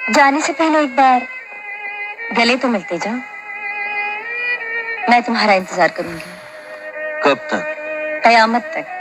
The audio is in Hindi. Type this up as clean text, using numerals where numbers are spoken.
जाने से पहले एक बार गले तो मिलते जाओ। मैं तुम्हारा इंतजार करूंगी। कब तक? कयामत तक।